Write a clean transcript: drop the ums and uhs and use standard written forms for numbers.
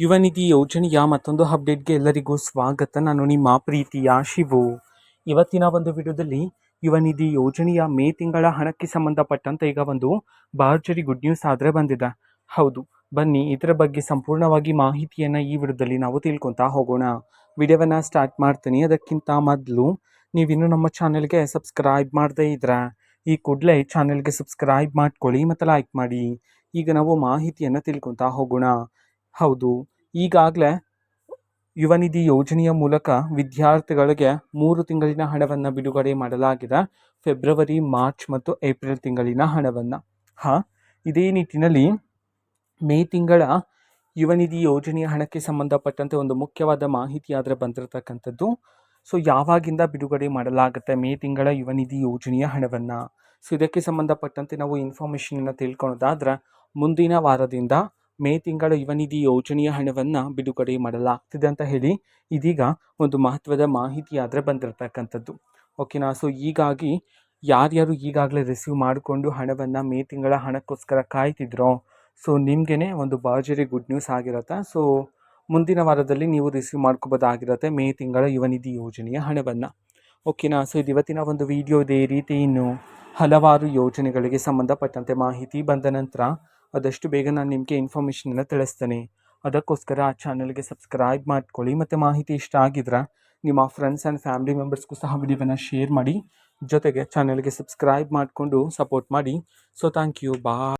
ಯುವ ನಿಧಿ ಯೋಜನೆಯ ಮತ್ತೊಂದು ಅಪ್ಡೇಟ್ಗೆ ಎಲ್ಲರಿಗೂ ಸ್ವಾಗತ. ನಾನು ನಿಮ್ಮ ಪ್ರೀತಿಯ ಶಿವು. ಇವತ್ತಿನ ಒಂದು ವಿಡಿಯೋದಲ್ಲಿ ಯುವ ನಿಧಿ ಯೋಜನೆಯ ಮೇ ತಿಂಗಳ ಹಣಕ್ಕೆ ಸಂಬಂಧಪಟ್ಟಂತೆ ಈಗ ಒಂದು ಭರ್ಜರಿ ಗುಡ್ ನ್ಯೂಸ್ ಆದರೆ ಬಂದಿದೆ. ಹೌದು, ಬನ್ನಿ ಇದರ ಬಗ್ಗೆ ಸಂಪೂರ್ಣವಾಗಿ ಮಾಹಿತಿಯನ್ನು ಈ ವಿಡಿಯೋದಲ್ಲಿ ನಾವು ತಿಳ್ಕೊತಾ ಹೋಗೋಣ. ವಿಡಿಯೋವನ್ನು ಸ್ಟಾರ್ಟ್ ಮಾಡ್ತೀನಿ. ಅದಕ್ಕಿಂತ ಮೊದಲು ನೀವಿನ್ನೂ ನಮ್ಮ ಚಾನೆಲ್ಗೆ ಸಬ್ಸ್ಕ್ರೈಬ್ ಮಾಡದೇ ಇದ್ರೆ ಈ ಕೂಡಲೇ ಚಾನೆಲ್ಗೆ ಸಬ್ಸ್ಕ್ರೈಬ್ ಮಾಡ್ಕೊಳ್ಳಿ ಮತ್ತು ಲೈಕ್ ಮಾಡಿ. ಈಗ ನಾವು ಮಾಹಿತಿಯನ್ನು ತಿಳ್ಕೊತಾ ಹೋಗೋಣ. ಹೌದು, ಈಗಾಗಲೇ ಯುವ ನಿಧಿ ಯೋಜನೆಯ ಮೂಲಕ ವಿದ್ಯಾರ್ಥಿಗಳಿಗೆ 3 ತಿಂಗಳಿನ ಹಣವನ್ನು ಬಿಡುಗಡೆ ಮಾಡಲಾಗಿದೆ. ಫೆಬ್ರವರಿ, ಮಾರ್ಚ್ ಮತ್ತು ಏಪ್ರಿಲ್ ತಿಂಗಳಿನ ಹಣವನ್ನು. ಇದೇ ನಿಟ್ಟಿನಲ್ಲಿ ಮೇ ತಿಂಗಳ ಯುವ ನಿಧಿ ಯೋಜನೆಯ ಹಣಕ್ಕೆ ಸಂಬಂಧಪಟ್ಟಂತೆ ಒಂದು ಮುಖ್ಯವಾದ ಮಾಹಿತಿ ಆದರೆ ಬಂದಿರತಕ್ಕಂಥದ್ದು. ಸೊ ಯಾವಾಗಿಂದ ಬಿಡುಗಡೆ ಮಾಡಲಾಗುತ್ತೆ ಮೇ ತಿಂಗಳ ಯುವ ನಿಧಿ ಯೋಜನೆಯ ಹಣವನ್ನು? ಸೊ ಇದಕ್ಕೆ ಸಂಬಂಧಪಟ್ಟಂತೆ ನಾವು ಇನ್ಫಾರ್ಮೇಷನನ್ನು ತಿಳ್ಕೊಳ್ಳೋದಾದ್ರೆ, ಮುಂದಿನ ವಾರದಿಂದ ಮೇ ತಿಂಗಳ ಯುವ ನಿಧಿ ಯೋಜನೆಯ ಹಣವನ್ನು ಬಿಡುಗಡೆ ಮಾಡಲಾಗ್ತಿದೆ ಅಂತ ಹೇಳಿ ಇದೀಗ ಒಂದು ಮಹತ್ವದ ಮಾಹಿತಿ ಆದರೆ ಬಂದಿರತಕ್ಕಂಥದ್ದು. ಓಕೆನಾ? ಸೊ ಹೀಗಾಗಿ ಯಾರ್ಯಾರು ಈಗಾಗಲೇ ರಿಸೀವ್ ಮಾಡಿಕೊಂಡು ಹಣವನ್ನು ಮೇ ತಿಂಗಳ ಹಣಕ್ಕೋಸ್ಕರ ಕಾಯ್ತಿದ್ರೋ, ಸೊ ನಿಮಗೇ ಒಂದು ಭರ್ಜರಿ ಗುಡ್ ನ್ಯೂಸ್ ಆಗಿರುತ್ತೆ. ಸೊ ಮುಂದಿನ ವಾರದಲ್ಲಿ ನೀವು ರಿಸೀವ್ ಮಾಡ್ಕೋಬೋದಾಗಿರುತ್ತೆ ಮೇ ತಿಂಗಳ ಯುವ ನಿಧಿ ಯೋಜನೆಯ ಹಣವನ್ನು. ಓಕೆನಾ? ಸೊ ಇದು ಇವತ್ತಿನ ಒಂದು ವಿಡಿಯೋ. ಇದೇ ರೀತಿ ಇನ್ನು ಹಲವಾರು ಯೋಜನೆಗಳಿಗೆ ಸಂಬಂಧಪಟ್ಟಂತೆ ಮಾಹಿತಿ ಬಂದ ನಂತರ ಆದಷ್ಟು ಬೇಗ ನಾನು ನಿಮಗೆ ಇನ್ಫಾರ್ಮೇಷನನ್ನು ತಿಳಿಸ್ತೇನೆ. ಅದಕ್ಕೋಸ್ಕರ ಆ ಚಾನಲ್ಗೆ ಸಬ್ಸ್ಕ್ರೈಬ್ ಮಾಡ್ಕೊಳ್ಳಿ ಮತ್ತು ಮಾಹಿತಿ ಇಷ್ಟ ಆಗಿದ್ರೆ ನಿಮ್ಮ ಫ್ರೆಂಡ್ಸ್ ಆ್ಯಂಡ್ ಫ್ಯಾಮಿಲಿ ಮೆಂಬರ್ಸ್ಗೂ ಸಹ ವಿಡಿಯೋವನ್ನು ಶೇರ್ ಮಾಡಿ. ಜೊತೆಗೆ ಚಾನಲ್ಗೆ ಸಬ್ಸ್ಕ್ರೈಬ್ ಮಾಡಿಕೊಂಡು ಸಪೋರ್ಟ್ ಮಾಡಿ. So thank you. ಬಾಯ್.